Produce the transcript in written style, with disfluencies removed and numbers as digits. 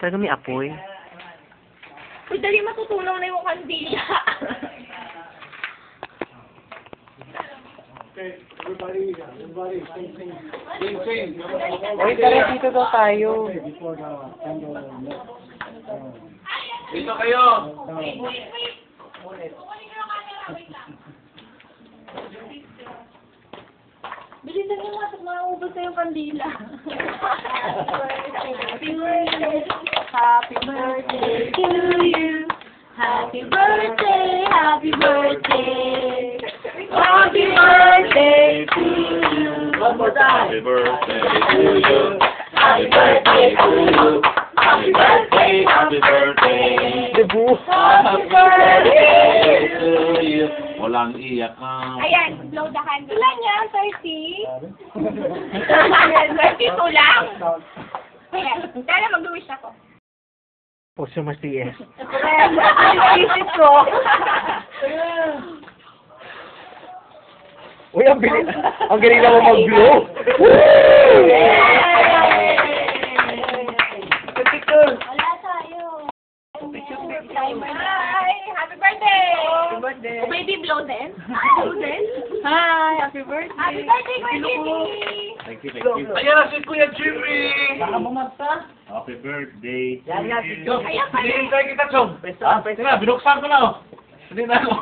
Talaga may apoy. Uy, dali matutunaw na yung kandila. Uy, tara dito daw tayo. Dito kayo! Bilisan niyo mga maubos na yung kandila. Happy birthday to you. Happy birthday, happy birthday. Happy birthday to you. One more time! Happy birthday to you! Happy birthday to you! Happy birthday! Happy birthday! Debu. Happy birthday to you! Walang iyak ka. Ayan, blow the candle. Ilan yan? 30? 32 lang. Ayan, dala mag-wish ako. O, sumasies. Isip ko. Uy, ang galing naman mag-blow. Wala tayo. Hi! Happy birthday! Happy birthday. Oh, baby, blow din? Blow din? Hi! Happy birthday! Happy birthday, Kuya Jimmy! Thank you, thank you. Ayan na si Kuya Jimmy! Happy birthday. Yan nga, si Chong, Ayan pala. hinihintay kita, Chong. Pwesto, Tara, binuksan ko na, oh. Hindi na ako.